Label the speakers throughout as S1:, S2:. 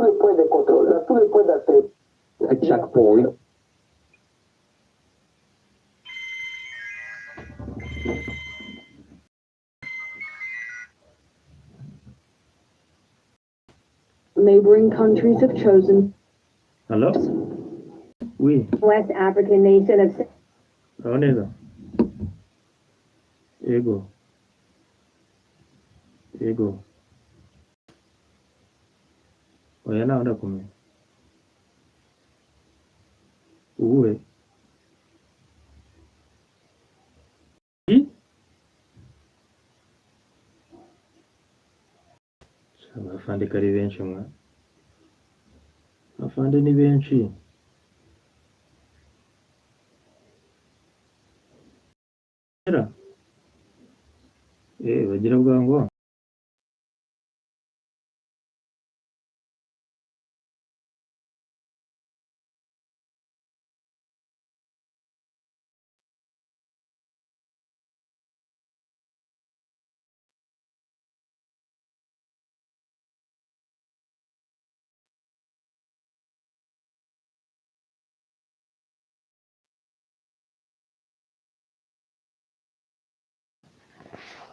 S1: le puedes controlar, tú le puedes hacer a checkpoint.
S2: Neighboring countries have chosen.
S3: Hello? Oui.
S2: West African nation of.
S3: Oneza. Ego. Oya naona kumi. Uwe. Afande kari benshi mwa. Afande ni benshi. Bagira bwango.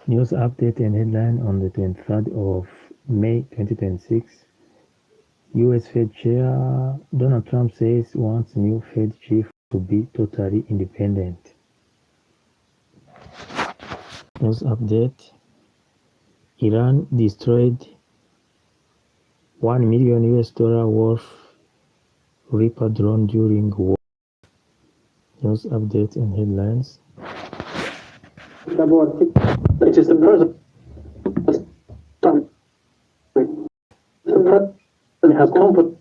S4: News update and headline on the 23rd of May 2026. U.S. Fed Chair Donald Trump says wants new Fed chief to be totally independent. News update. Iran destroyed $1 million worth R.I.P drone during war. News update and headlines.
S1: It is the president. The president has comfort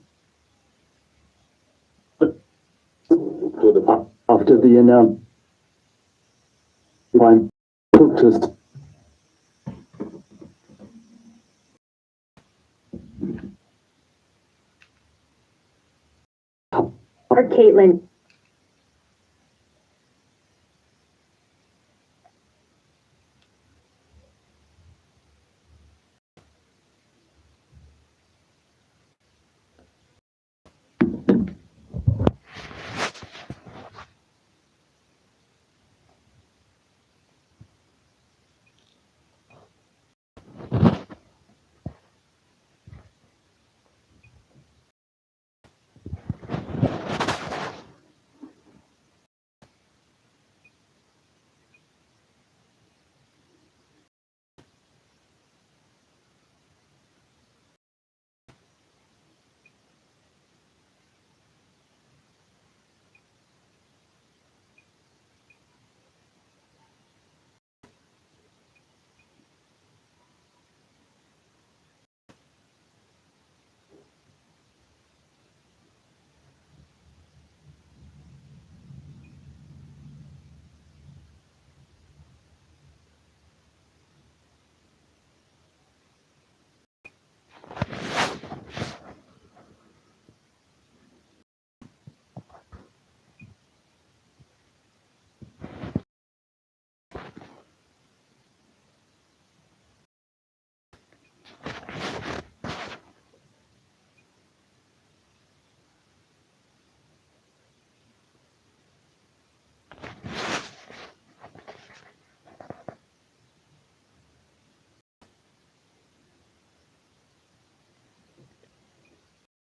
S1: to the after the announcement by protest.
S2: Or Caitlin.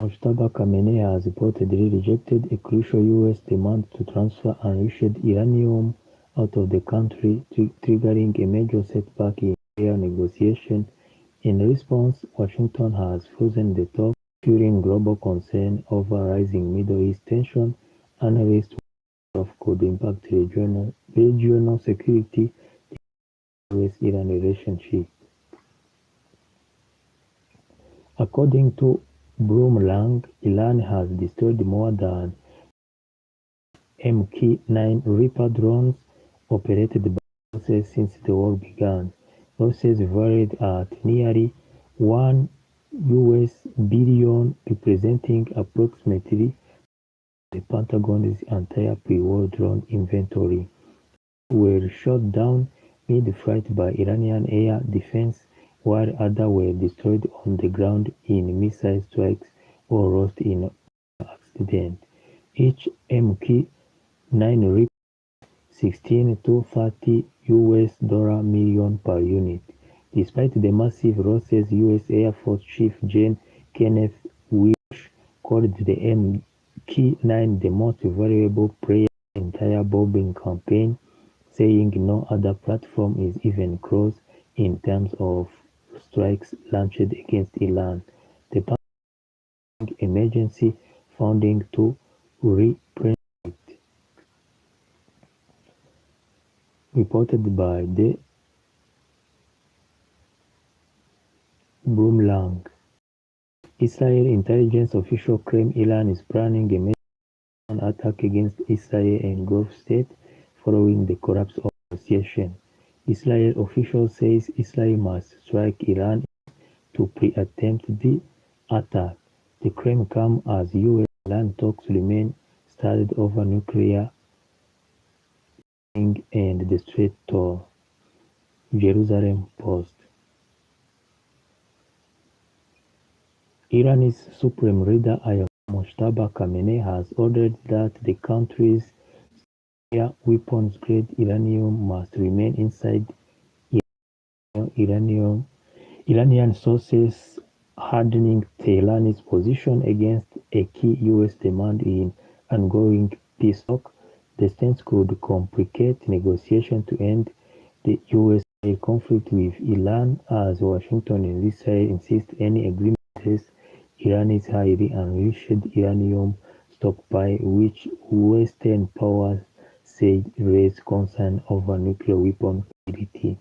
S4: Mujtaba Khamenei has reportedly rejected a crucial U.S. demand to transfer enriched uranium out of the country, triggering a major setback in nuclear negotiations. In response, Washington has frozen the talks, fueling global concern over rising Middle East tension. Analysts warn could impact regional security in the U.S.-Iran relationship. According to Bloomberg, Iran has destroyed more than Mk-9 Reaper drones operated by forces since the war began. Losses varied at nearly $1 billion, representing approximately the Pentagon's entire pre-war drone inventory. Were shot down mid-flight by Iranian air defense, while others were destroyed on the ground in missile strikes or lost in accident. Each Mk-9 R.I.P 16 to 30 US million per unit. Despite the massive losses, US Air Force Chief Gen Kenneth Walsh called the Mk-9 the most valuable player in the entire bombing campaign, saying no other platform is even close in terms of strikes launched against Iran. The Pentagon emergency funding to replenish it. Reported by the Brumlang. Israel intelligence officials claim Iran is planning a major attack against Israel and Gulf states following the collapse of negotiations. Israel officials say Israel must strike Iran to pre-empt the attack. The claim comes as US-Iran talks remain stalled over nuclear testing and the Strait of Jerusalem Post. Iran's supreme leader Ayatollah Mojtaba Khamenei has ordered that the country's nuclear weapons-grade uranium must remain inside Iranian sources, hardening Tehran's position against a key US demand in ongoing peace talks. The stance could complicate negotiations to end the US-Israel conflict with Iran, as Washington and Israel insist any agreement addresses Iran's highly enriched uranium stockpile, which Western powers say raise concern over nuclear weapon capability.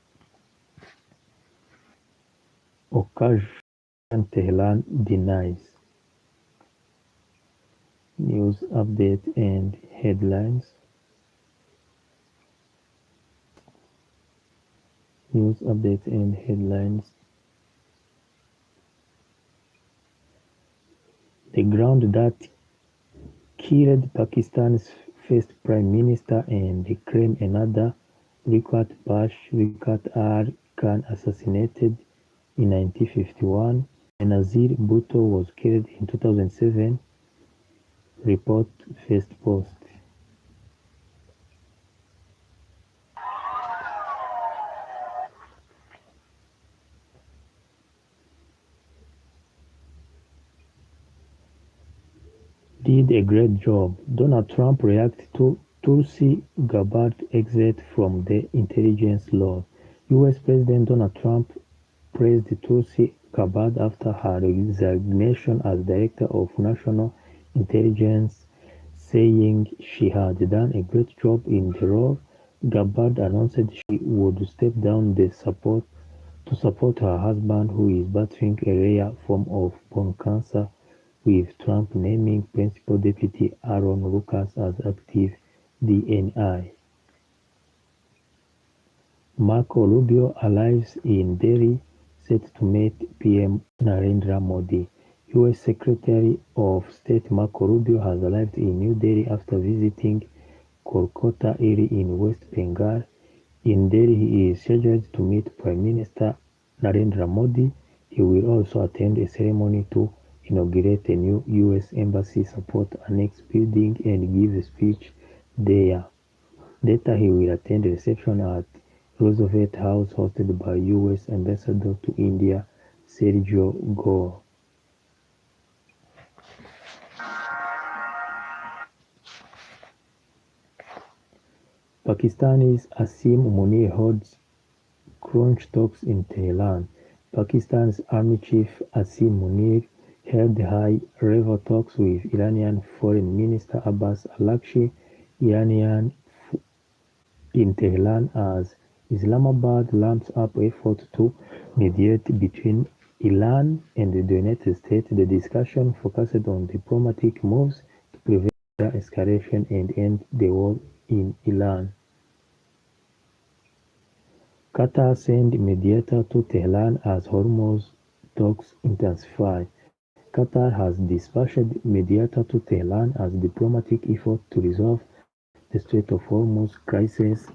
S4: Occasion Tehran denies. News update and headlines. News update and headlines. The ground that killed Pakistan's first Prime Minister and claimed another Rikat R. Khan assassinated in 1951. Benazir Bhutto was killed in 2007. Report First Post. Did a great job. Donald Trump reacted to Tulsi Gabbard's exit from the intelligence law. US President Donald Trump praised Tulsi Gabbard after her resignation as Director of National Intelligence, saying she had done a great job in the role. Gabbard announced she would step down to support her husband, who is battling a rare form of bone cancer, with Trump naming Principal Deputy Aaron Lucas as active DNI. Marco Rubio arrives in Delhi, set to meet PM Narendra Modi. U.S. Secretary of State Marco Rubio has arrived in New Delhi after visiting Kolkata area in West Bengal. In Delhi, he is scheduled to meet Prime Minister Narendra Modi. He will also attend a ceremony to inaugurate a new U.S. Embassy Support Annex building and give a speech there. Later, he will attend a reception at Roosevelt House hosted by U.S. Ambassador to India Sergio Gore. Pakistani's Asim Munir holds crunch talks in Tehran. Pakistan's Army Chief Asim Munir held high-level talks with Iranian Foreign Minister Abbas Araghchi in Tehran as Islamabad ramps up efforts to mediate between Iran and the United States. The discussion focused on diplomatic moves to prevent further escalation and end the war in Iran. Qatar sent mediator to Tehran as Hormuz talks intensify. Qatar has dispatched mediator to Tehran as diplomatic effort to resolve the Strait of Hormuz crisis.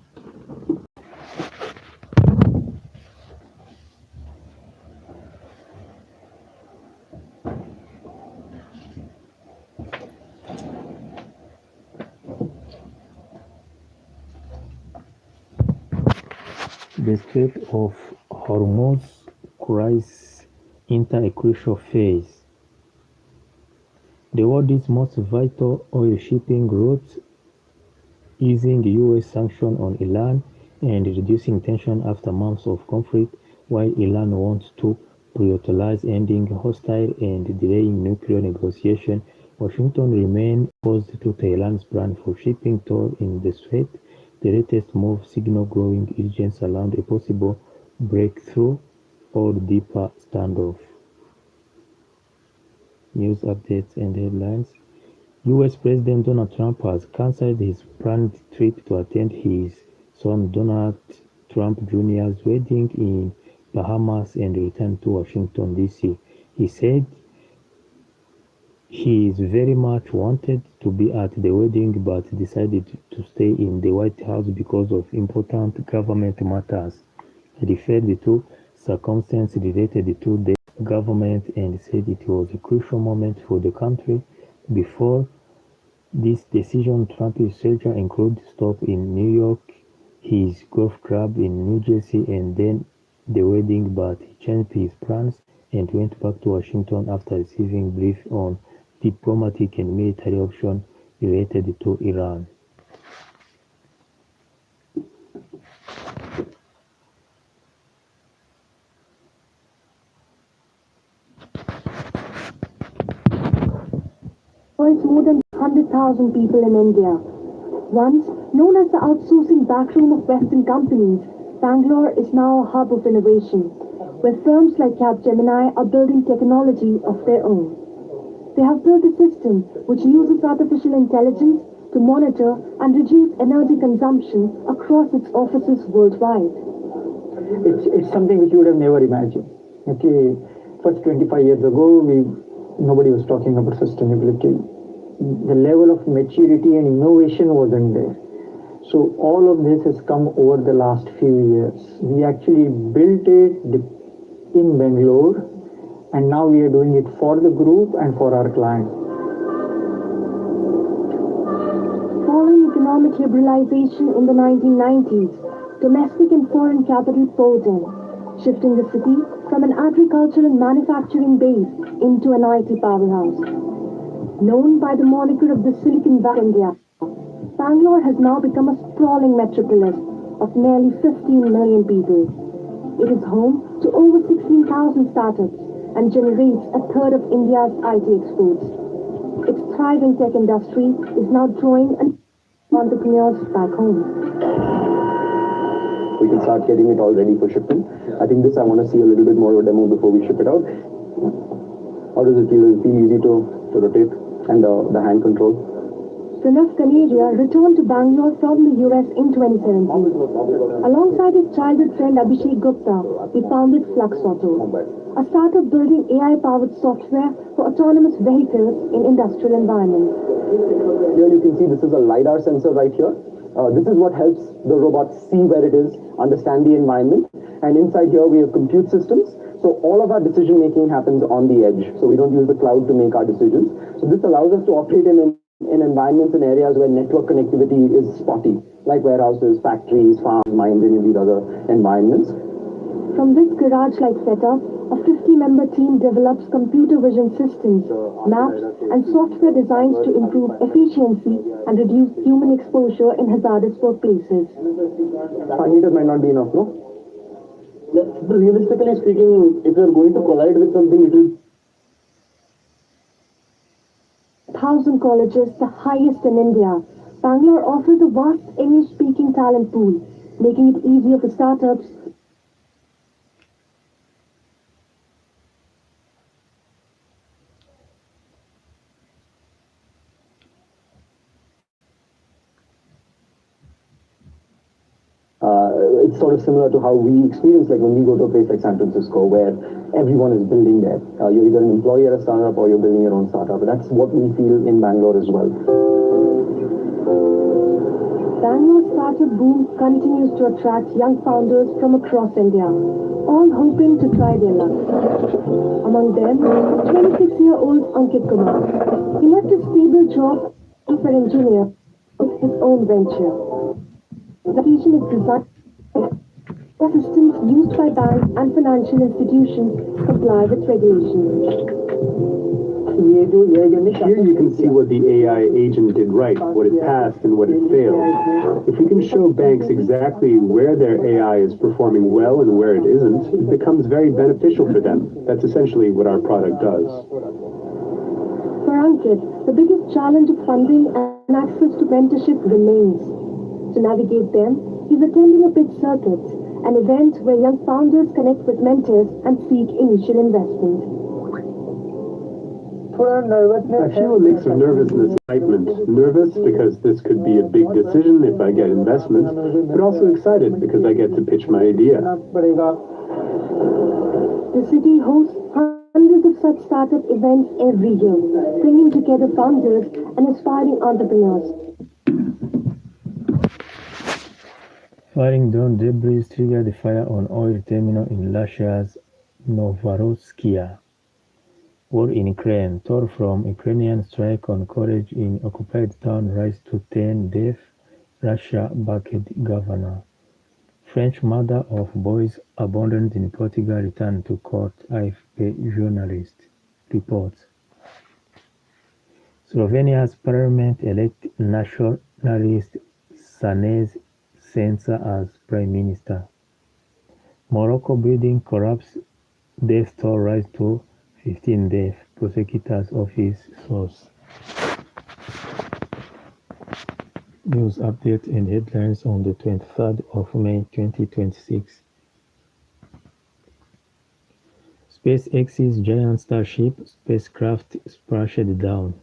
S4: The Strait of Hormuz crisis enter a crucial phase. The world's most vital oil shipping route, easing US sanctions on Iran and reducing tension after months of conflict, while Iran wants to prioritize ending hostile and delaying nuclear negotiations. Washington remains opposed to Tehran's plan for shipping toll in the Strait. The latest move signals growing urgency around a possible breakthrough or deeper standoff. News updates and headlines. US President Donald Trump has cancelled his planned trip to attend his son Donald Trump Jr.'s wedding in Bahamas and return to Washington, D.C. He said he is very much wanted to be at the wedding but decided to stay in the White House because of important government matters. He referred to circumstances related to the government and said it was a crucial moment for the country. Before this decision, Trump's schedule included stops in New York, his golf club in New Jersey, and then the wedding, but he changed his plans and went back to Washington after receiving briefs on diplomatic and military options related to Iran.
S2: employs more than 100,000 people in India. Once known as the outsourcing backroom of Western companies, Bangalore is now a hub of innovation, where firms like Capgemini are building technology of their own. They have built a system which uses artificial intelligence to monitor and reduce energy consumption across its offices worldwide.
S1: It's something which you would have never imagined. Okay, first 25 years ago, nobody was talking about sustainability. The level of maturity and innovation wasn't there. So all of this has come over the last few years. We actually built it in Bangalore, and now we are doing it for the group and for our clients.
S2: Following economic liberalization in the 1990s, domestic and foreign capital poured in, shifting the city from an agricultural and manufacturing base into an IT powerhouse. Known by the moniker of the Silicon Valley of India, Bangalore has now become a sprawling metropolis of nearly 15 million people. It is home to over 16,000 startups and generates a third of India's IT exports. Its thriving tech industry is now drawing entrepreneurs back home.
S5: We can start getting it all ready for shipment. I think I want to see a little bit more of a demo before we ship it out. How does it feel? Does it feel easy to rotate and the hand control?
S2: Pranav Kaneria returned to Bangalore from the US in 2017. Alongside his childhood friend Abhishek Gupta, he founded Flux Auto, a startup building AI-powered software for autonomous vehicles in industrial environments.
S5: Here you can see this is a LiDAR sensor right here. This is what helps the robot see where it is, understand the environment, and inside here we have compute systems. So all of our decision making happens on the edge. So we don't use the cloud to make our decisions. So this allows us to operate in environments and areas where network connectivity is spotty, like warehouses, factories, farms, mines, and these other environments.
S2: From this garage-like setup, a 50-member team develops computer vision systems, maps, and software designs to improve efficiency and reduce human exposure in hazardous workplaces.
S5: 5 meters might not be enough, no?
S1: Realistically speaking, if you're going to collide with something, it is
S2: 1,000 colleges, the highest in India. Bangalore offers a vast English-speaking talent pool, making it easier for startups
S5: It's sort of similar to how we experience, like when we go to a place like San Francisco, where everyone is building there. You're either an employee at a startup or you're building your own startup. That's what we feel in Bangalore as well.
S2: Bangalore startup boom continues to attract young founders from across India, all hoping to try their luck. Among them is 26-year-old Ankit Kumar. He left his stable job as an engineer with his own venture. The vision is designed systems used by banks and financial institutions comply with regulations.
S6: Here you can see what the AI agent did right, what it passed and what it failed. If we can show banks exactly where their AI is performing well and where it isn't, it becomes very beneficial for them. That's essentially what our product does.
S2: For Ankit, the biggest challenge of funding and access to mentorship remains. To navigate them, he's attending a pitch circuit, an event where young founders connect with mentors and seek initial investment.
S6: I feel a mix of nervousness and excitement. Nervous because this could be a big decision if I get investment, but also excited because I get to pitch my idea.
S2: The city hosts hundreds of such startup events every year, bringing together founders and aspiring entrepreneurs.
S4: Firing drone debris triggered a fire on oil terminal in Russia's Novorossiysk. War in Ukraine: toll from Ukrainian strike on college in occupied town rise to 10 deaths, Russia-backed governor. French mother of boys abandoned in Portugal returned to court, R.I.P journalist reports. Slovenia's parliament elect nationalist Sanez Sensa as prime minister. Morocco building collapse, death toll rise to 15 deaths, prosecutor's office source. News updates and headlines on the 23rd of May 2026. SpaceX's giant Starship spacecraft splashed down.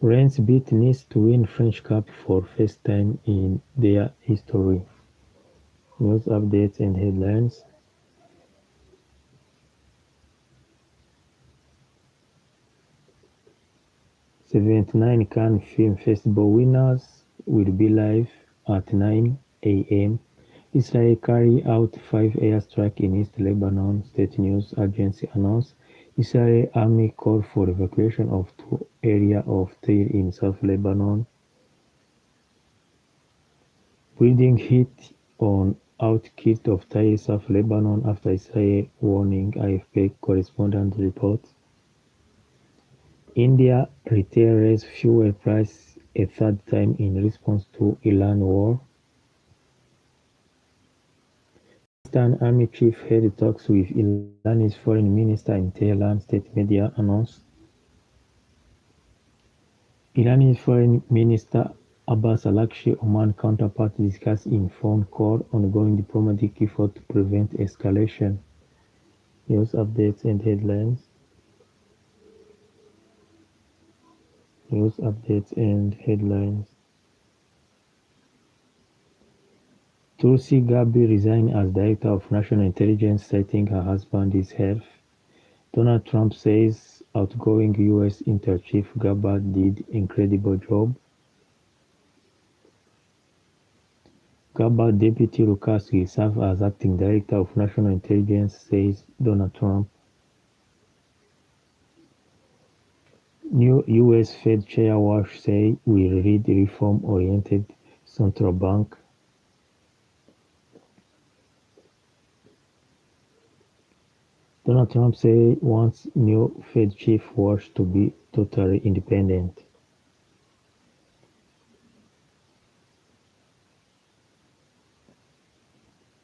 S4: Rennes beat Nice to win French Cup for first time in their history. News updates and headlines. '79 Cannes Film Festival winners will be live at 9 a.m. Israel carry out 5 airstrikes in East Lebanon, state news agency announced. Israel army called for evacuation of 2 areas of Tyre in South Lebanon. Building hit on outskirts of Tyre, South Lebanon after Israel warning, AFP correspondent reports. India retail raised fuel price a third time in response to Iran war. Pakistan Army chief held talks with Iran's foreign minister in Tehran, state media announced. Iran's foreign minister Abbas Araghchi Oman counterpart discussed in phone call ongoing diplomatic effort to prevent escalation. News updates and headlines. News updates and headlines. Tulsi Gabbard resigned as Director of National Intelligence, citing her husband's health. Donald Trump says outgoing U.S. Inter-Chief Gabbard did incredible job. Gabbard deputy Lucas will serve as acting Director of National Intelligence, says Donald Trump. New U.S. Fed Chair Walsh say will lead reform-oriented central bank. Donald Trump say wants new Fed Chief Walsh to be totally independent.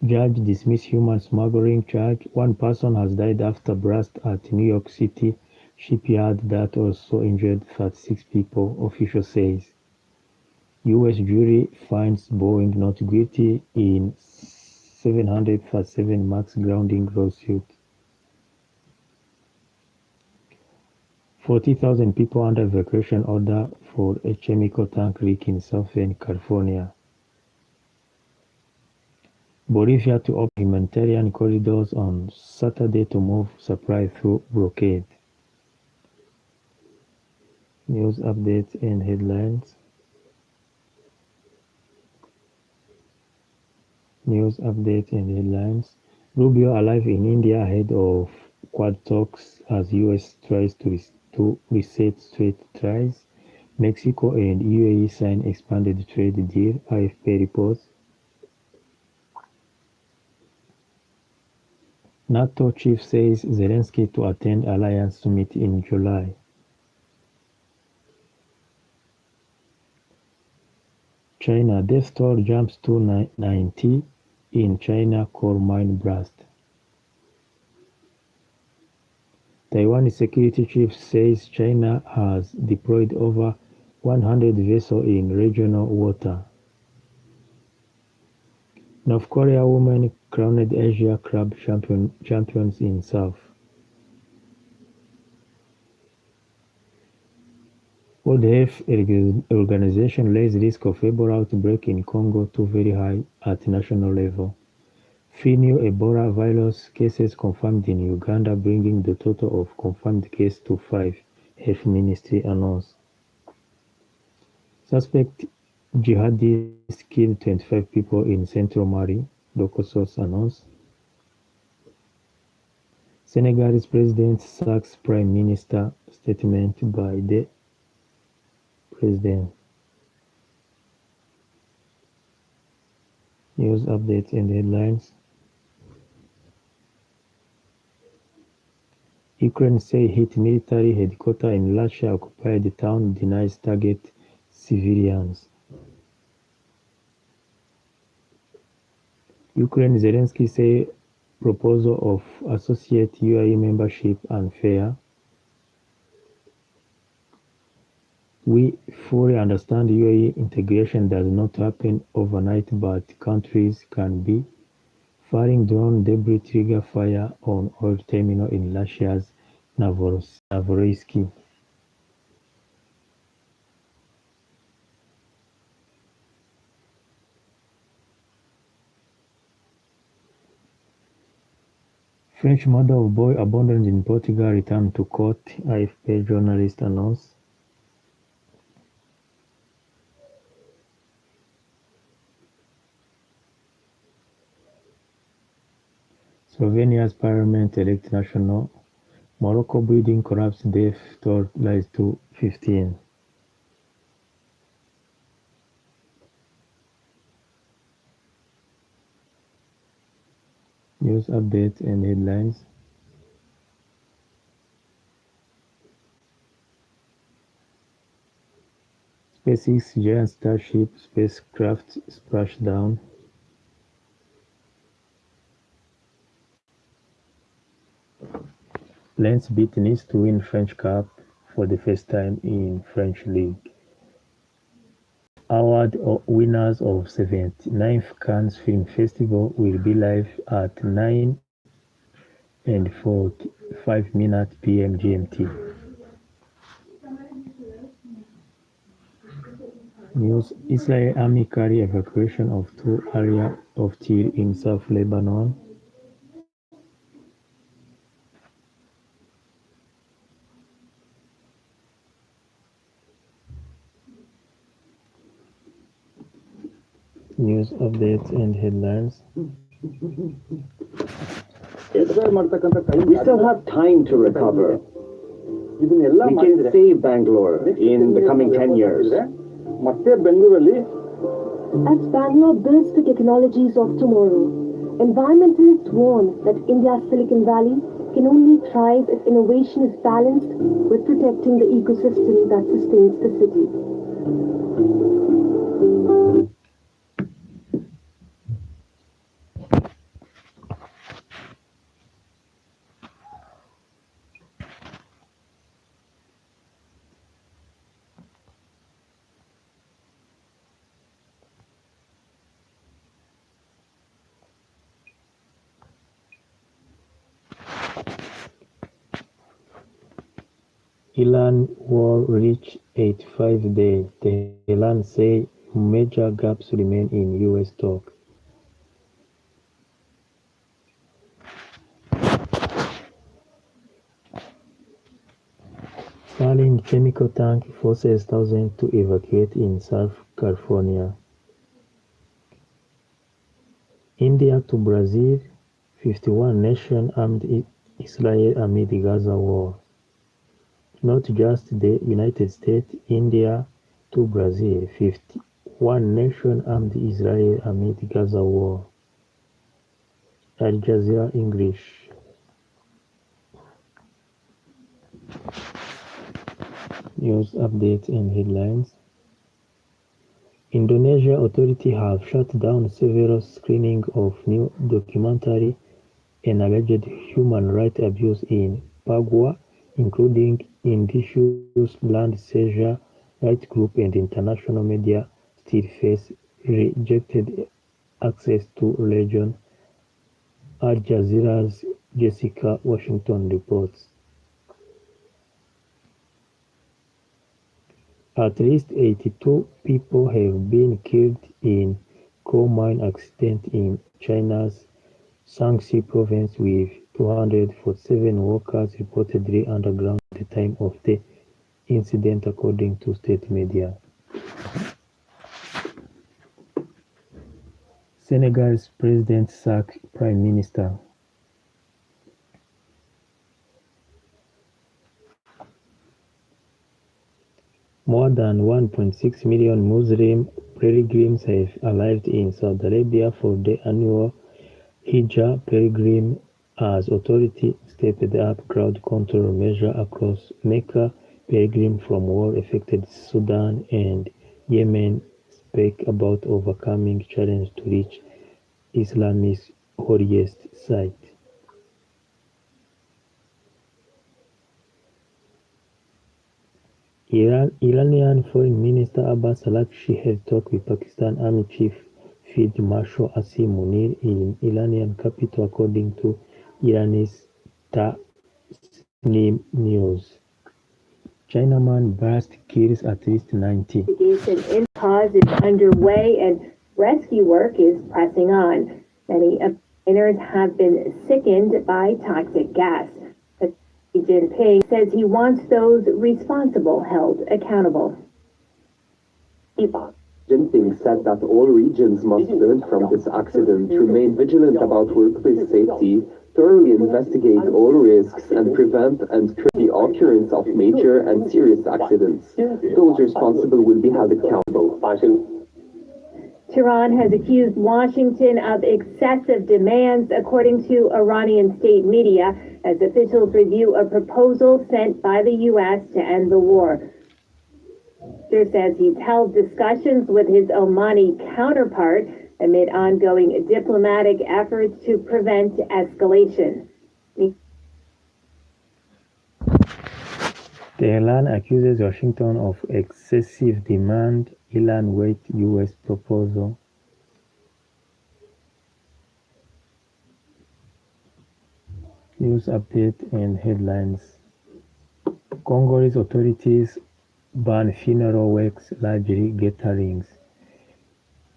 S4: Judge dismiss human smuggling charge. One person has died after blast at New York City shipyard that also injured 36 people, official says. U.S. jury finds Boeing not guilty in 737 MAX grounding lawsuit. 40,000 people under evacuation order for a chemical tank leak in Southern California. Bolivia to open humanitarian corridors on Saturday to move supply through blockade. News updates and headlines. News updates and headlines. Rubio alive in India ahead of Quad talks as US tries to reset trade ties. Mexico and UAE sign expanded trade deal, AFP reports. NATO chief says Zelensky to attend alliance summit in July. China death toll jumps to 90 in China coal mine blast. Taiwan security chief says China has deployed over 100 vessels in regional water. North Korea women crowned Asia Club champions in South. World Health Organization raised risk of Ebola outbreak in Congo to very high at national level. Few new Ebola virus cases confirmed in Uganda, bringing the total of confirmed cases to 5, Health Ministry announced. Suspect jihadists killed 25 people in central Mali, local source announced. Senegal's president sacks prime minister, statement by the president. News updates and headlines. Ukraine say hit military headquarters in Russia-occupied town, denies target civilians. Ukraine Zelensky say proposal of associate UAE membership unfair. We fully understand UAE integration does not happen overnight, but countries can be firing drone debris trigger fire on oil terminal in Russia's Novorossiysk. French mother of boy abandoned in Portugal returned to court, AFP journalist announced. Slovenia's parliament elect national. Morocco building collapse, death toll rise to 15. News updates and headlines. SpaceX giant Starship spacecraft splashed down. Lens beat Nice to win French Cup for the first time in French League. Award winners of 79th Cannes Film Festival will be live at 9 and 45 minutes p.m. GMT. News: Israel Army carry evacuation of 2 areas of Tyre in South Lebanon. News updates and headlines.
S5: We still have time to recover. We can save Bangalore in the coming 10 years.
S2: As Bangalore builds the technologies of tomorrow, environmentalists warn that India's Silicon Valley can only thrive if innovation is balanced with protecting the ecosystem that sustains the city.
S4: Iran war reached 85 days. Tehran say major gaps remain in US talk. Starling chemical tank forces thousands to evacuate in South California. India to Brazil, 51 nations armed Israel amid Gaza war. not just the United States, India to Brazil, 51 nations armed Israel amid Gaza war. Al Jazeera English. News updates and headlines. Indonesia authorities have shut down several screenings of new documentary and alleged human rights abuse in Papua, including indigenous land seizure rights group and international media still face rejected access to region. Al Jazeera's Jessica Washington reports. At least 82 people have been killed in coal mine accident in China's Shaanxi province, with 247 workers reportedly underground at the time of the incident, according to state media. Senegal's president sacks prime minister. More than 1.6 million Muslim pilgrims have arrived in Saudi Arabia for the annual Hijjah pilgrim as authorities stepped up crowd control measures across Mecca. Pilgrims from war-affected Sudan and Yemen speak about overcoming challenge to reach Islam's holiest site. Iranian Foreign Minister Abbas Araghchi has talked with Pakistan Army Chief Field Marshal Asim Munir in Iranian capital, according to Iran's Tasnim news. Chinaman blast kills at least 90.
S7: Investigation in cause is underway and rescue work is pressing on. Many of the miners have been sickened by toxic gas. Xi Jinping says he wants those responsible held accountable.
S5: Jinping said that all regions must learn from this accident, remain vigilant about workplace safety, thoroughly investigate all risks, and prevent and curb the occurrence of major and serious accidents. Those responsible will be held accountable.
S7: Tehran has accused Washington of excessive demands, according to Iranian state media, as officials review a proposal sent by the U.S. to end the war. Minister says he's held discussions with his Omani counterpart amid ongoing diplomatic efforts to prevent escalation.
S4: Tehran accuses Washington of excessive demand. Iran waits U.S. proposal. News update and headlines. Congolese authorities ban funeral works, largely gatherings.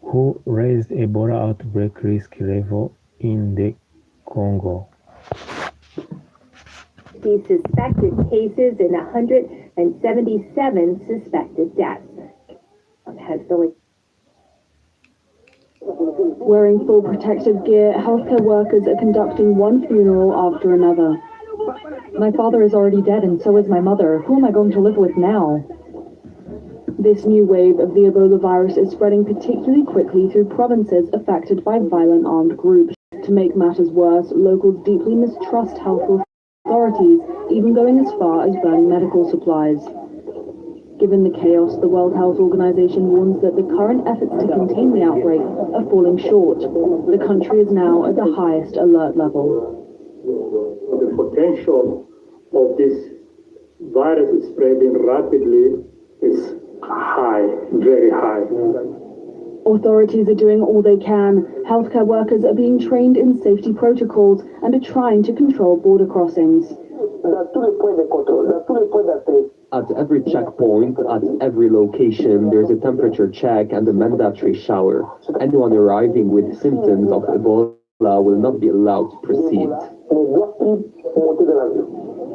S4: Who raised Ebola outbreak risk level in the Congo?
S7: These suspected cases and 177 suspected deaths. Has the
S2: Wearing full protective gear, healthcare workers are conducting one funeral after another. My father is already dead and so is my mother. Who am I going to live with now? This new wave of the Ebola virus is spreading particularly quickly through provinces affected by violent armed groups. To make matters worse, locals deeply mistrust health authorities, even going as far as burning medical supplies. Given the chaos, the World Health Organization warns that the current efforts to contain the outbreak are falling short. The country is now at the highest alert level.
S8: The potential of this virus spreading rapidly is high, very high.
S2: Authorities are doing all they can. Healthcare workers are being trained in safety protocols and are trying to control border crossings.
S5: At every checkpoint, at every location, there's a temperature check and a mandatory shower. Anyone arriving with symptoms of Ebola will not be allowed to proceed.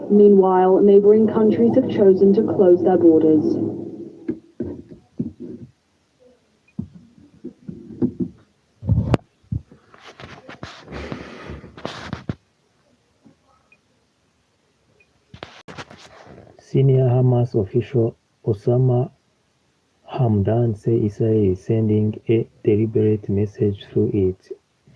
S2: Meanwhile, neighboring countries have chosen to close their borders.
S4: Senior Hamas official Osama Hamdan said Israel is sending a deliberate message through its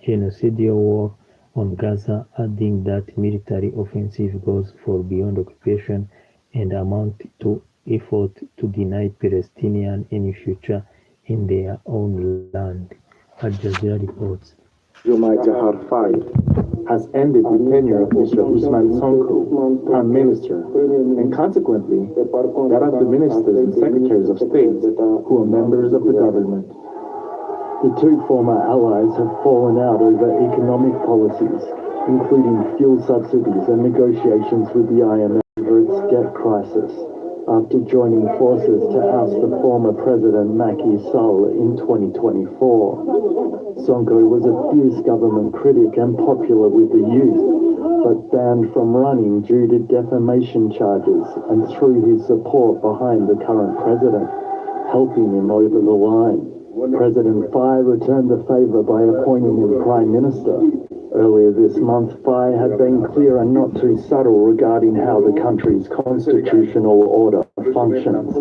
S4: genocidal war on Gaza, adding that military offensive goes far beyond occupation and amount to effort to deny Palestinians any future in their own land. Al Jazeera reports.
S9: R.I.P has ended the tenure of Mr. Usman Sonko, Prime Minister, and consequently, that of the ministers and secretaries of state who are members of the government. The two former allies have fallen out over economic policies, including fuel subsidies and negotiations with the IMF over its debt crisis, after joining forces to oust the former president Macky Sall in 2024. Sonko was a fierce government critic and popular with the youth, but banned from running due to defamation charges and threw his support behind the current president, helping him over the line. President Faye returned the favor by appointing him Prime Minister. Earlier this month, Faye had been clear and not too subtle regarding how the country's constitutional order functions.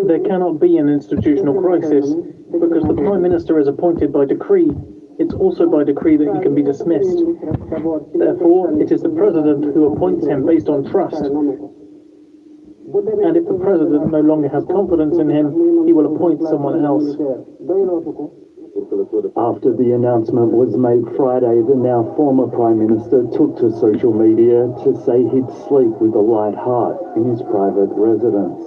S10: There cannot be an institutional crisis because the Prime Minister is appointed by decree. It's also by decree that he can be dismissed. Therefore, it is the President who appoints him based on trust. And if the President no longer has confidence in him, he will appoint someone else.
S9: After the announcement was made Friday, the now former Prime Minister took to social media to say he'd sleep with a light heart in his private residence.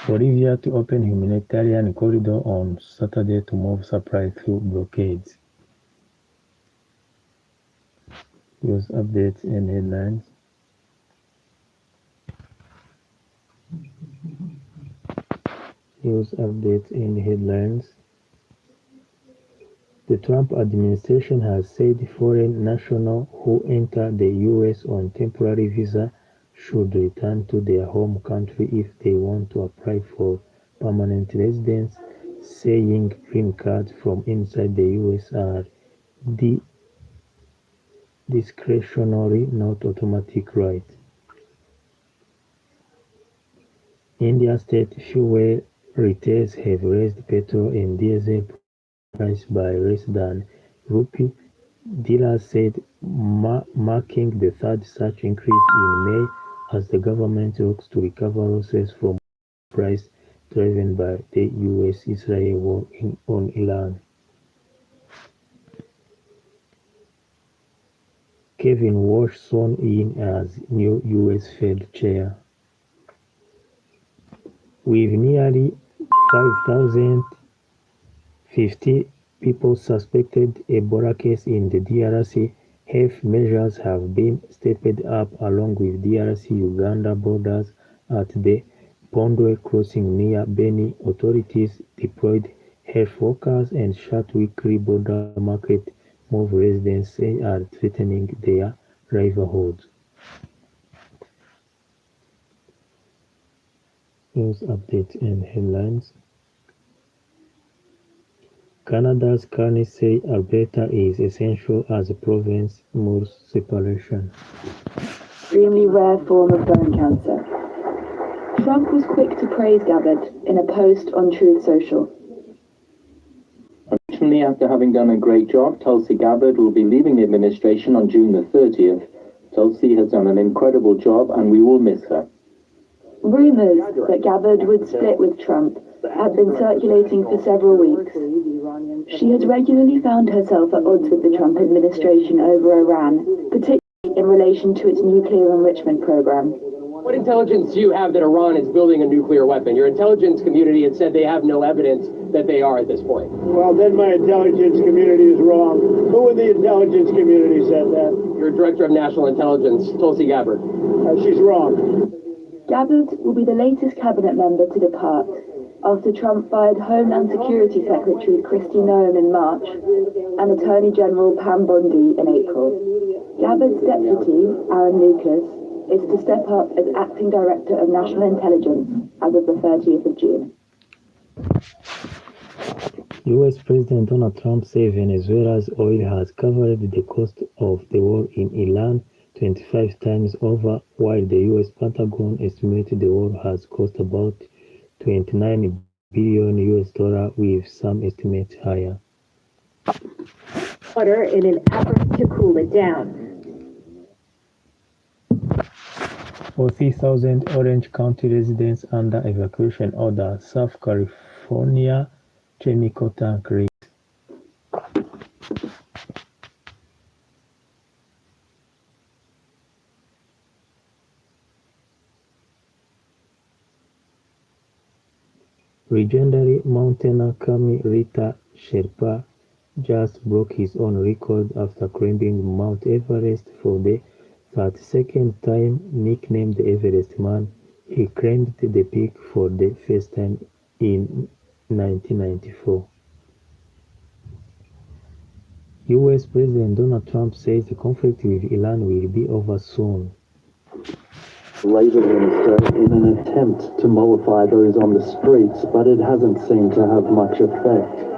S4: Bolivia to open humanitarian corridor on Saturday to move supplies through blockades. News updates and headlines. News updates and headlines. The Trump administration has said foreign nationals who enter the U.S. on temporary visa should return to their home country if they want to apply for permanent residence, saying green cards from inside the U.S. are discretionary, not automatic right. India state fuel retailers have raised petrol and diesel price by less than rupee, dealers said, marking the third such increase in May as the government looks to recover losses from price driven by the US-Israel war on Iran. Kevin Walsh sworn in as new US Fed chair. With nearly 5,050 people suspected Ebola case in the DRC, health measures have been stepped up along with DRC-Uganda borders at the Pondwe crossing near Beni. Authorities deployed health workers and shut weekly border market move residents say are threatening their livelihoods. News updates and headlines. Canada's Carney say Alberta is essential as the province moves separation.
S11: Extremely rare form of bone cancer. Trump was quick to praise Gabbard in a post on Truth Social.
S12: Unfortunately, after having done a great job, Tulsi Gabbard will be leaving the administration on June the 30th. Tulsi has done an incredible job and we will miss her.
S11: Rumors that Gabbard would split with Trump have been circulating for several weeks. She has regularly found herself at odds with the Trump administration over Iran, particularly in relation to its nuclear enrichment program.
S13: What intelligence do you have that Iran is building a nuclear weapon? Your intelligence community has said they have no evidence that they are at this point.
S14: Well, then my intelligence community is wrong. Who in the intelligence community said that?
S13: Your director of national intelligence, Tulsi Gabbard.
S14: She's wrong.
S11: Gabbard will be the latest cabinet member to depart after Trump fired Homeland Security Secretary Kristi Noem in March and Attorney General Pam Bondi in April. Gabbard's deputy, Aaron Lucas, is to step up as acting director of national intelligence as of the 30th of June.
S4: US President Donald Trump said Venezuela's oil has covered the cost of the war in Iran 25 times over, while the US Pentagon estimated the war has cost about 29 billion US dollar, with some estimates higher.
S7: Water in an effort to cool it down.
S4: 40,000 Orange County residents under evacuation order. South California chemical tank leak. Legendary mountaineer Kami Rita Sherpa just broke his own record after climbing Mount Everest for the 32nd time. Nicknamed the Everest Man, he climbed the peak for the first time in 1994. US President Donald Trump says the conflict with Iran will be over soon.
S15: Labour minister in an attempt to mollify those on the streets, but it hasn't seemed to have much effect.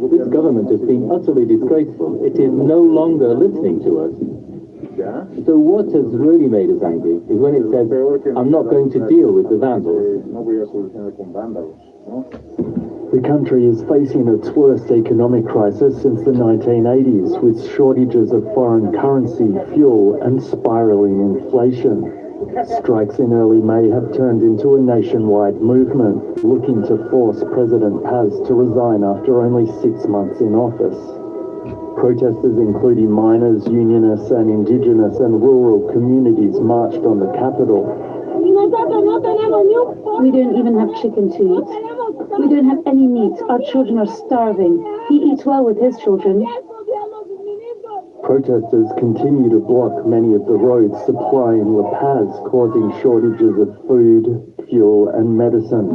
S12: This government has been utterly disgraceful. It is no longer listening to us. So what has really made us angry is when it says, I'm not going to deal with the vandals.
S15: The country is facing its worst economic crisis since the 1980s, with shortages of foreign currency, fuel, and spiraling inflation. Strikes in early May have turned into a nationwide movement, looking to force President Paz to resign after only 6 months in office. Protesters, including miners, unionists, and indigenous and rural communities, marched on the capital.
S16: We don't even have chicken to eat. We don't have any meat. Our children are starving. He eats well with his children.
S15: Protesters continue to block many of the roads supplying La Paz, causing shortages of food, fuel, and medicine.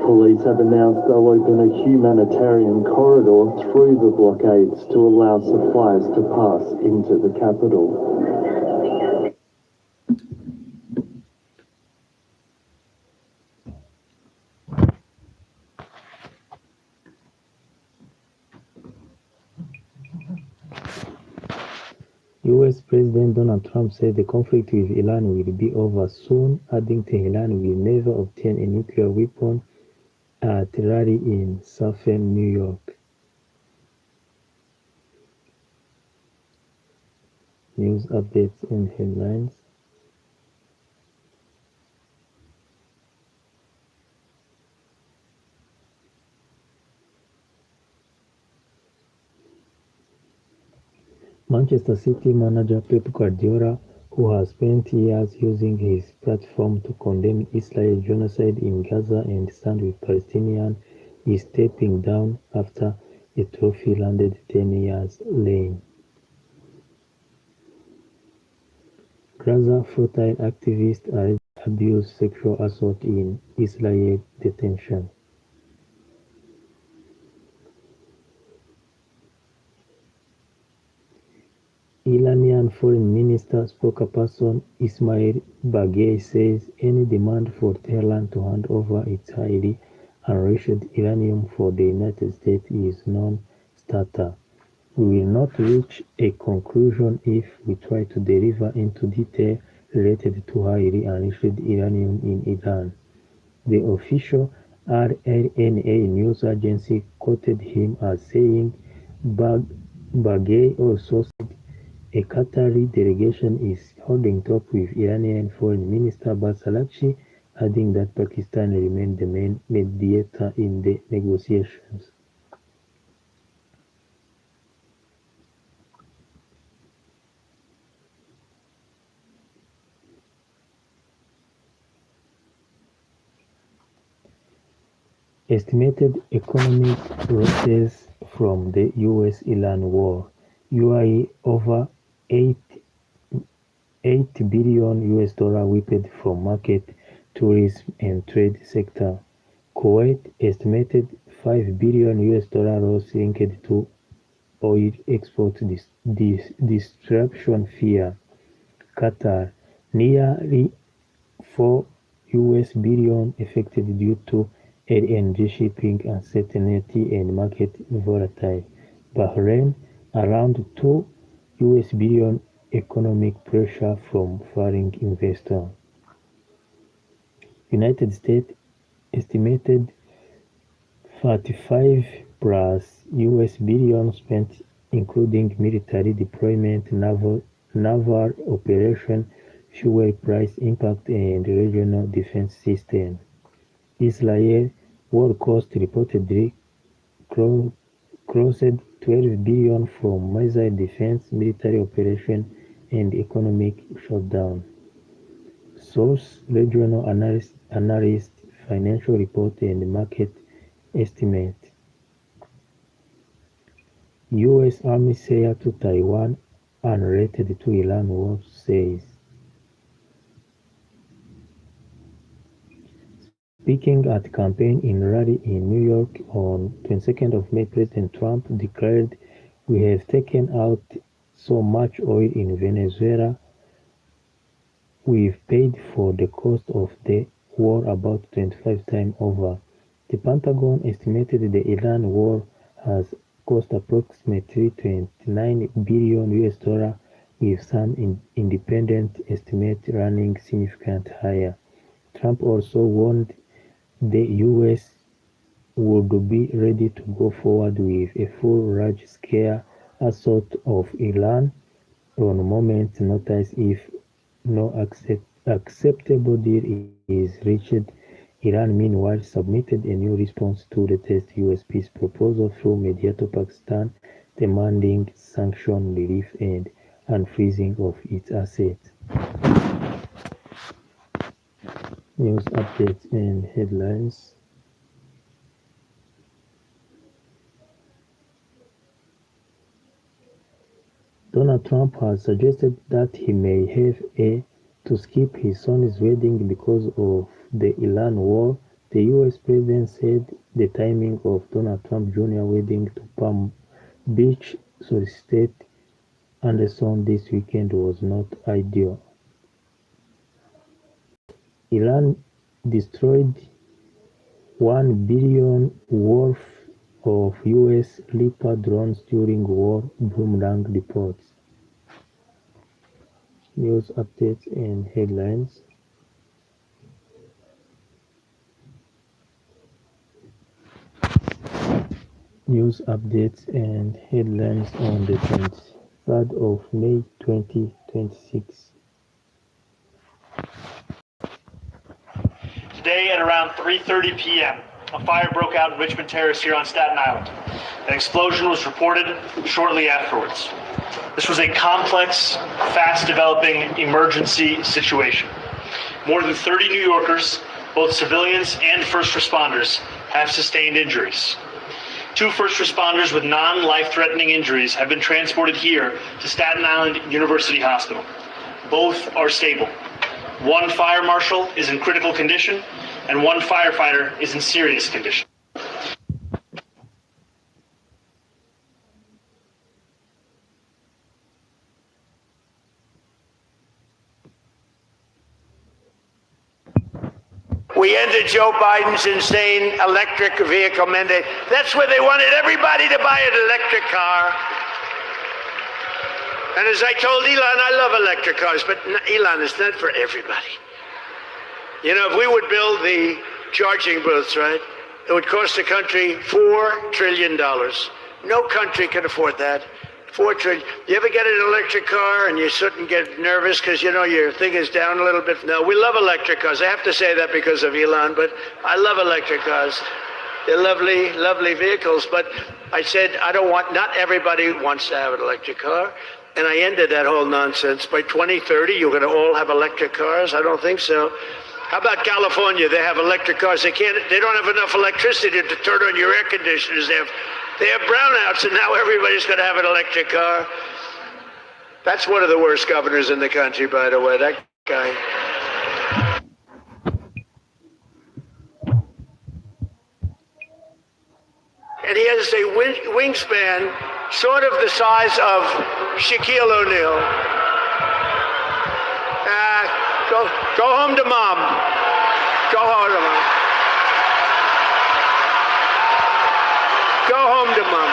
S15: Police have announced they'll open a humanitarian corridor through the blockades to allow supplies to pass into the capital.
S4: US President Donald Trump said the conflict with Iran will be over soon, adding Tehran will never obtain a nuclear weapon at a rally in southern New York. News updates and headlines. Manchester City manager Pep Guardiola, who has spent years using his platform to condemn Israel's genocide in Gaza and stand with Palestinians, is stepping down after a trophy landed 10 years late. Gaza fertile activists alleged abuse, sexual assault in Israeli detention. Iranian Foreign Minister spokesperson Ismail Baghei says any demand for Tehran to hand over its highly enriched uranium for the United States is non-starter. We will not reach a conclusion if we try to delve into detail related to highly enriched uranium in Iran. The official RNA news agency quoted him as saying Baghei also said a Qatari delegation is holding talks with Iranian Foreign Minister Abbas Araghchi, adding that Pakistan remained the main mediator in the negotiations. Estimated economic losses from the US-Iran war. UAE over 8 billion US dollar wiped from market, tourism and trade sector. Kuwait estimated 5 billion US dollar loss linked to oil export disruption fear. Qatar nearly 4 US billion affected due to LNG shipping uncertainty and market volatile. Bahrain, around $2 billion economic pressure from foreign investors. United States estimated 35 plus US billion spent including military deployment, naval operation, fuel price impact and regional defense system. Israel war cost reportedly crossed 12 billion from missile defense, military operation and economic shutdown. Source regional analyst, financial report and market estimate. US Army sail to Taiwan unrelated to Iran war says. Speaking at campaign in rally in New York on 22nd of May, President Trump declared, "We have taken out so much oil in Venezuela, we've paid for the cost of the war about 25 times over." The Pentagon estimated the Iran war has cost approximately $29 billion US, with some independent estimates running significantly higher. Trump also warned the US would be ready to go forward with a full large-scale assault of Iran on moment's notice if no acceptable deal is reached. Iran meanwhile submitted a new response to latest US peace proposal through mediator Pakistan, demanding sanction relief and unfreezing of its assets. News updates and headlines. Donald Trump has suggested that he may have to skip his son's wedding because of the Iran war. The US president said the timing of Donald Trump Jr. wedding to Palm Beach Solicitor Anderson this weekend was not ideal. Iran destroyed $1 billion worth of US Reaper drones during war, Bloomberg reports. News updates and headlines. News updates and headlines on the 23rd of May 2026.
S17: Today at around 3:30 p.m., a fire broke out in Richmond Terrace here on Staten Island. An explosion was reported shortly afterwards. This was a complex, fast-developing emergency situation. More than 30 New Yorkers, both civilians and first responders, have sustained injuries. 2 first responders with non-life-threatening injuries have been transported here to Staten Island University Hospital. Both are stable. 1 fire marshal is in critical condition, and 1 firefighter is in serious condition.
S14: We ended Joe Biden's insane electric vehicle mandate. That's where they wanted everybody to buy an electric car. And as I told Elon, I love electric cars, but Elon, it's not for everybody. You know, if we would build the charging booths, right, it would cost the country $4 trillion. No country can afford that. 4 trillion. You ever get an electric car and you sit and get nervous because, you know, your thing is down a little bit? No, we love electric cars. I have to say that because of Elon, but I love electric cars. They're lovely, lovely vehicles. But I said, not everybody wants to have an electric car. And I ended that whole nonsense. By 2030, you're going to all have electric cars? I don't think so. How about California? They have electric cars. They don't have enough electricity to turn on your air conditioners. They have brownouts, and now everybody's going to have an electric car. That's one of the worst governors in the country, by the way, that guy. And he has a wingspan sort of the size of Shaquille O'Neal. Go home to mom. Go home to mom. Go home to mom.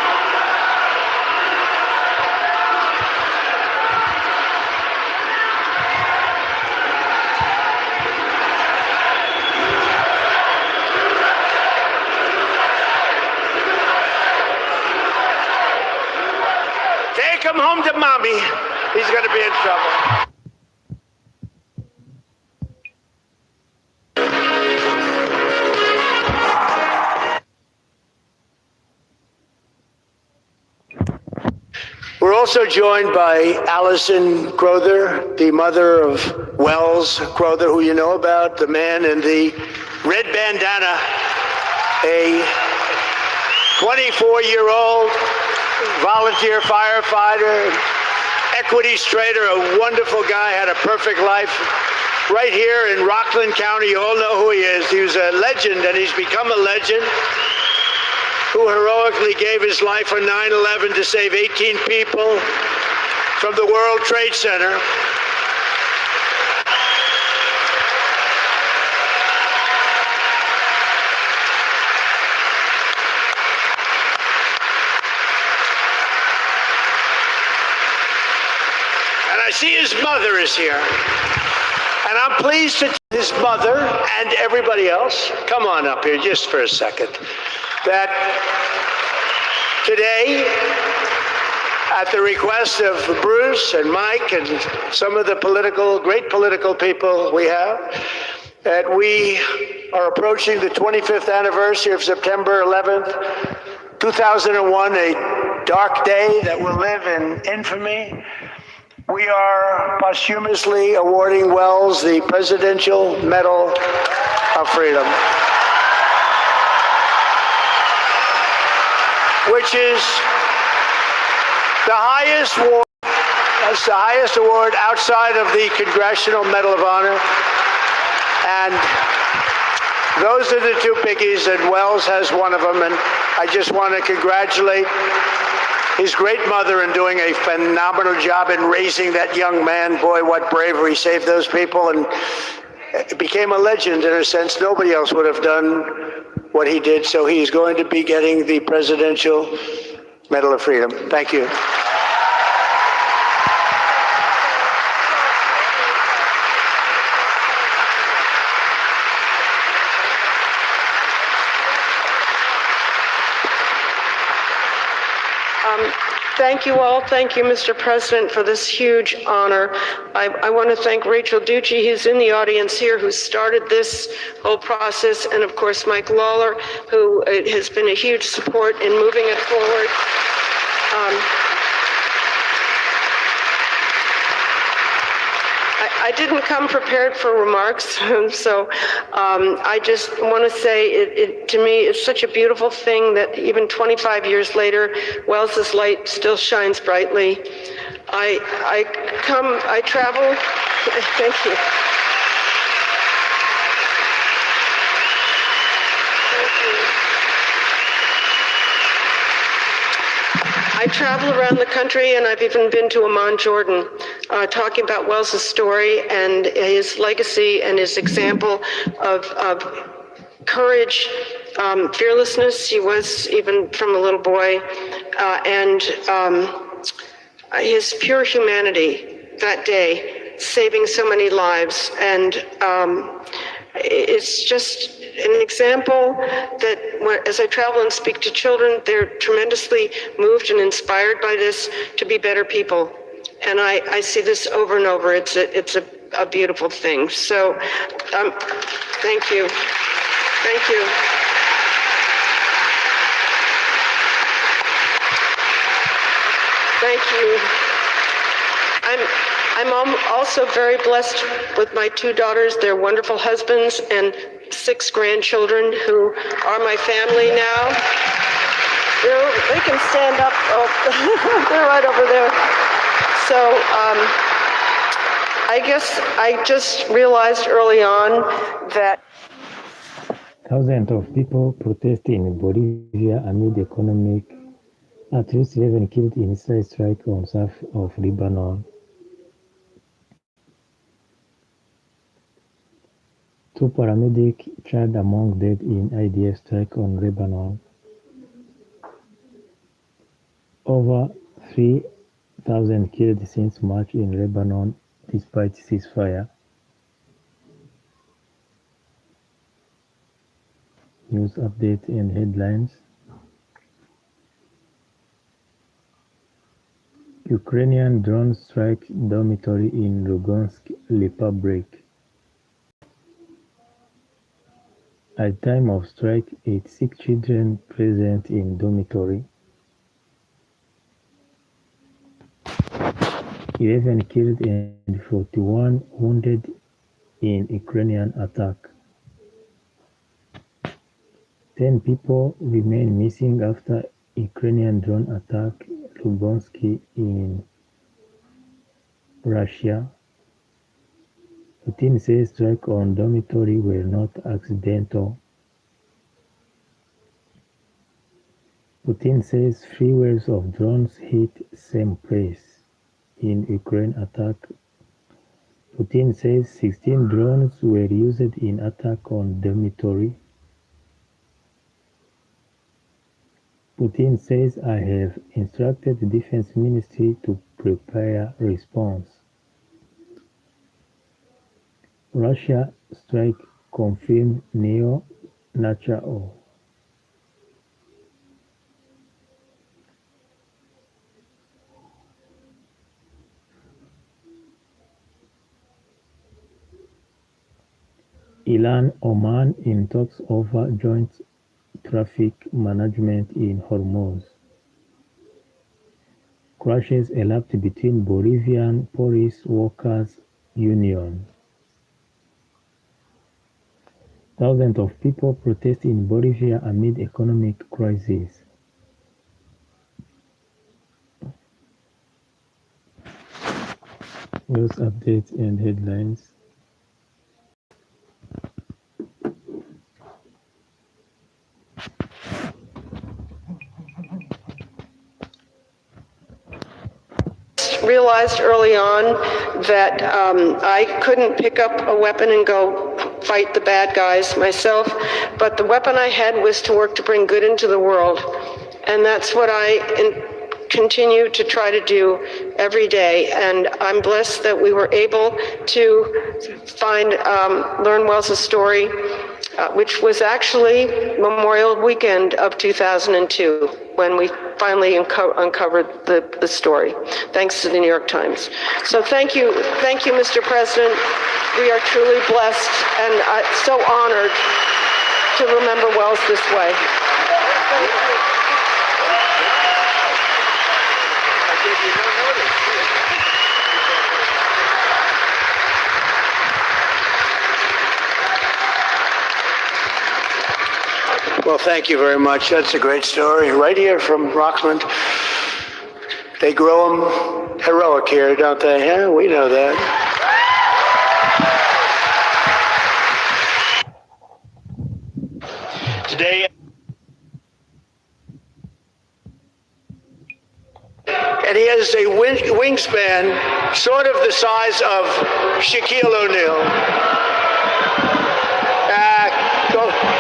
S14: Take him home to mommy. He's going to be in trouble. We're also joined by Allison Crowther, the mother of Wells Crowther, who you know about, the man in the red bandana, a 24-year-old volunteer firefighter, equity trader, a wonderful guy, had a perfect life. Right here in Rockland County, you all know who he is. He was a legend, and he's become a legend, who heroically gave his life on 9/11 to save 18 people from the World Trade Center. And I see his mother is here. And I'm pleased to his mother and everybody else, come on up here just for a second, that today, at the request of Bruce and Mike and some of the great political people we have, that we are approaching the 25th anniversary of September 11th, 2001, a dark day that will live in infamy. We are posthumously awarding Wells the Presidential Medal of Freedom, which is the highest award. That's the highest award outside of the Congressional Medal of Honor. And those are the two biggies, and Wells has one of them. And I just want to congratulate his great mother in doing a phenomenal job in raising that young man. Boy, what bravery, saved those people, and it became a legend in a sense. Nobody else would have done what he did, so he's going to be getting the Presidential Medal of Freedom. Thank you.
S18: Thank you all. Thank you, Mr. President, for this huge honor. I want to thank Rachel Ducci, who's in the audience here, who started this whole process, and of course Mike Lawler, who has been a huge support in moving it forward. I didn't come prepared for remarks, so I just want to say to me, it's such a beautiful thing that even 25 years later, Wells's light still shines brightly. I travel, thank you. I travel around the country, and I've even been to Amman, Jordan, talking about Wells's story and his legacy and his example of courage, fearlessness. He was even from a little boy, and his pure humanity that day, saving so many lives. And it's just an example that as I travel and speak to children, they're tremendously moved and inspired by this to be better people. And I see this over and over. It's a beautiful thing. So thank you. Thank you. Thank you. I'm also very blessed with my two daughters, their wonderful husbands, and 6 grandchildren who are my family now. They can stand up. Oh, they're right over there. So I guess I just realized early on that
S4: Thousands of people protested in Bolivia amid economic, at least 11 killed in Israel strike on south of Lebanon. 2 paramedics charged among dead in IDF strike on Lebanon. over 3,000 killed since March in Lebanon despite ceasefire. News update and headlines. Ukrainian drone strike dormitory in Lugansk Republic. At time of strike, 86 children present in dormitory. 11 killed and 41 wounded in Ukrainian attack. 10 people remain missing after Ukrainian drone attack Lugansk in Russia. Putin says strike on dormitory were not accidental. Putin says 3 waves of drones hit same place in Ukraine attack. Putin says 16 drones were used in attack on dormitory. Putin says I have instructed the defense ministry to prepare response. Russia strike confirmed neo-Nacho. Iran, Oman in talks over joint traffic management in Hormuz. Clashes erupt between Bolivian police workers' union. Thousands of people protest in Bolivia amid economic crisis. News updates and headlines.
S18: Realized early on that I couldn't pick up a weapon and go fight the bad guys myself, but the weapon I had was to work to bring good into the world. And that's what I continue to try to do every day. And I'm blessed that we were able to find learn Wells' story, which was actually Memorial Weekend of 2002, when we finally uncovered the story, thanks to the New York Times. So thank you, Mr. President. We are truly blessed and so honored to remember Wells this way.
S14: Well, thank you very much. That's a great story. Right here from Rockland. They grow them heroic here, don't they? Yeah, we know that. Today, and he has a wingspan sort of the size of Shaquille O'Neal.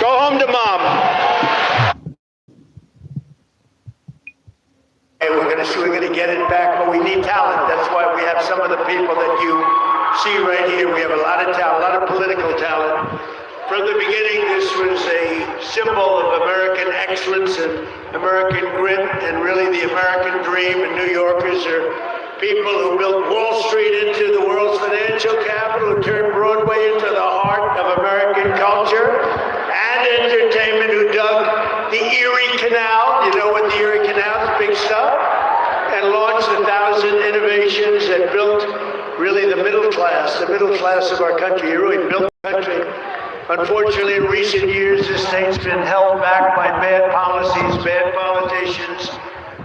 S14: Go home to mom. We're going to get it back, but we need talent. That's why we have some of the people that you see right here. We have a lot of talent, a lot of political talent. From the beginning, this was a symbol of American excellence and American grit, and really the American dream. And New Yorkers are people who built Wall Street into the world's financial capital, who turned Broadway into the heart of American culture and entertainment, who dug the Erie Canal. You know what the Erie Canal is, big stuff. And launched 1,000 innovations that built really the middle class of our country. He really built the country. Unfortunately, in recent years, this state's been held back by bad policies, bad politicians,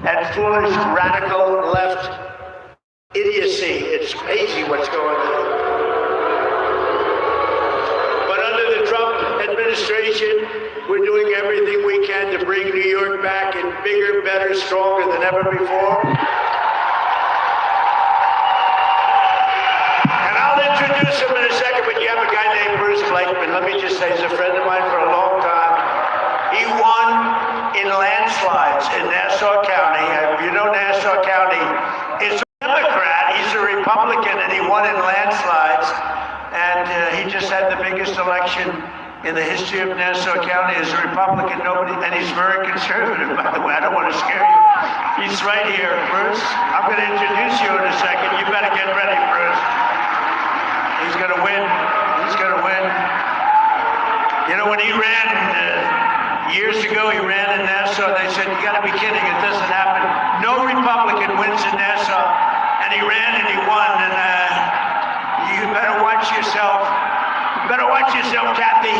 S14: and foolish radical left idiocy. It's crazy what's going on. But under the Trump administration, we're doing everything we can to bring New York back in bigger, better, stronger than ever before. And I'll introduce him in a second, but you have a guy named Bruce Blakeman. Let me just say, he's a friend of mine for a long time. He won in landslides in Nassau County. You know Nassau County is a Democrat. He's a Republican, and he won in landslides. And he just had the biggest election in the history of Nassau County as a Republican. And he's very conservative, by the way. I don't want to scare you. He's right here, Bruce. I'm going to introduce you in a second. You better get ready, Bruce. He's going to win. He's going to win. You know, when he ran years ago, he ran in Nassau. They said, you got to be kidding. It doesn't happen. No Republican wins in Nassau. And he ran and he won. And you better watch yourself. You better watch yourself, Kathy.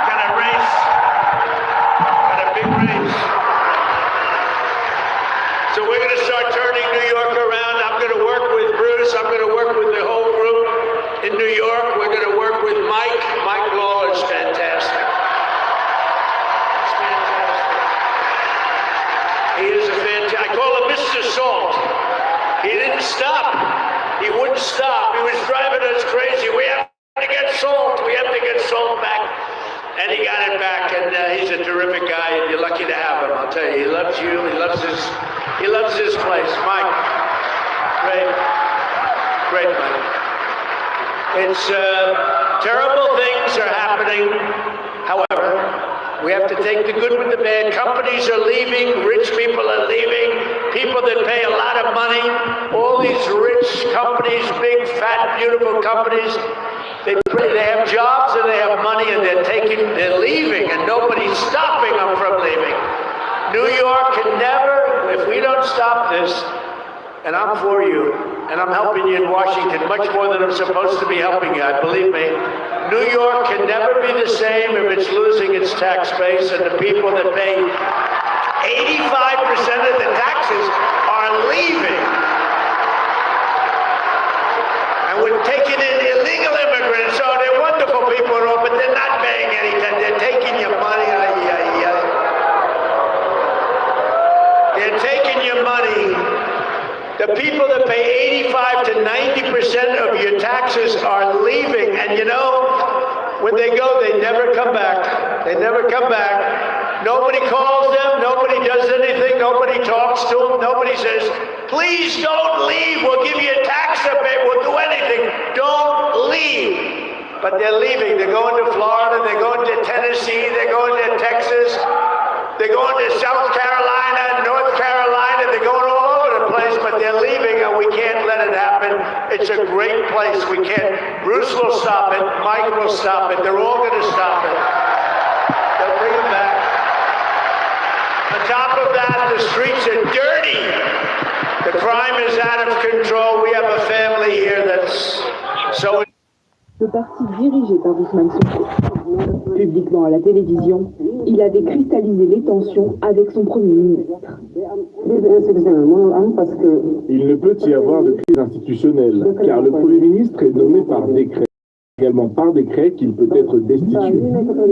S14: Got a race. Got a big race. So we're going to start turning New York around. I'm going to work with Bruce. I'm going to work with the whole group in New York. We're going to work with Mike. Mike Lawler's fantastic. He's fantastic. He is a fantastic. I call him Mr. Salt. He didn't stop. He wouldn't stop. He was driving us crazy. We have to get salt. We have to get salt back. And he got it back. And he's a terrific guy. And you're lucky to have him. I'll tell you. He loves you. He loves his place. Mike. Great Mike. It's terrible things are happening. However, we have to take the good with the bad. Companies are leaving. Rich people are leaving. People that pay a lot of money. All these rich companies, big, fat, beautiful companies, they have jobs and they have money and they're leaving and nobody's stopping them from leaving. New York can never, if we don't stop this, and I'm for you, and I'm helping you in Washington much more than I'm supposed to be helping you, believe me. New York can never be the same if it's losing its tax base and the people that pay 85% of the taxes are leaving. And we're taking in illegal immigrants, so they're wonderful people and all, but they're not paying any tax. They're taking your money. They're taking your money. The people that pay 85 to 90% of your taxes are leaving. And you know, when they go, they never come back. They never come back. Nobody calls them. Nobody does anything. Nobody talks to them. Nobody says, please don't leave. We'll give you a tax rebate. We'll do anything. Don't leave. But they're leaving. They're going to Florida. They're going to Tennessee. They're going to Texas. They're going to South Carolina, North Carolina. They're going all over the place, but they're leaving, and we can't let it happen. It's a great place. We can't. Bruce will stop it. Mike will stop it. They're all going to stop it. They'll bring them back. On top of that, the streets are dirty. The crime is out of control. We have a family here that's so...
S2: Le parti dirigé par Ousmane Sonko. Publiquement à la télévision, il a décristallisé les tensions avec son Premier ministre.
S9: Il ne peut y avoir de crise institutionnelle, car le Premier ministre est nommé par décret. Également par décret qu'il peut être destitué.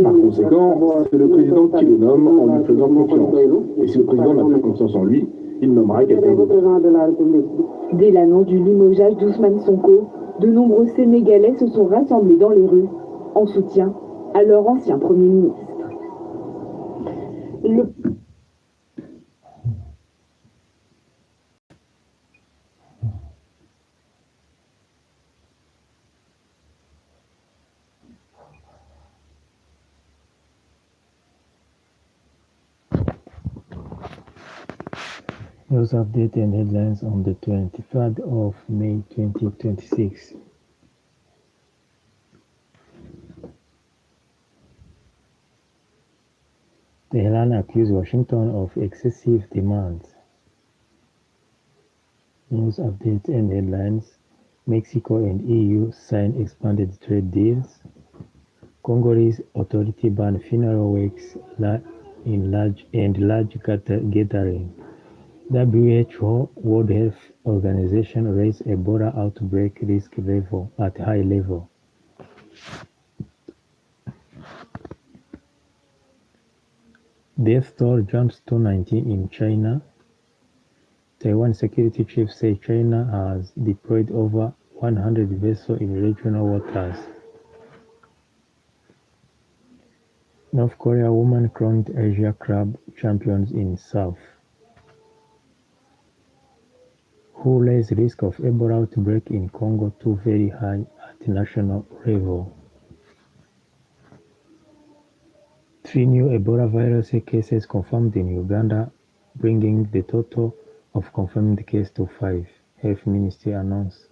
S9: Par conséquent, c'est le président qui le nomme en lui faisant confiance. Et si le président n'a plus confiance en lui, il nommera quelqu'un d'autre.
S2: Dès l'annonce du limogeage d'Ousmane Sonko, de nombreux Sénégalais se sont rassemblés dans les rues en soutien à leur ancien Premier ministre.
S4: News update and headlines on the 23rd of May 2026. Tehran accused Washington of excessive demands. News update and headlines. Mexico and EU sign expanded trade deals. Congolese authority ban funeral works in large gathering. WHO, World Health Organization, raised Ebola outbreak risk level at high level. Death toll jumps to 19 in China. Taiwan security chief say China has deployed over 100 vessels in regional waters. North Korea woman crowned Asia Club champions in South. Who raised risk of Ebola outbreak in Congo to very high at national level. 3 new Ebola virus cases confirmed in Uganda, bringing the total of confirmed cases to 5, Health Ministry announced.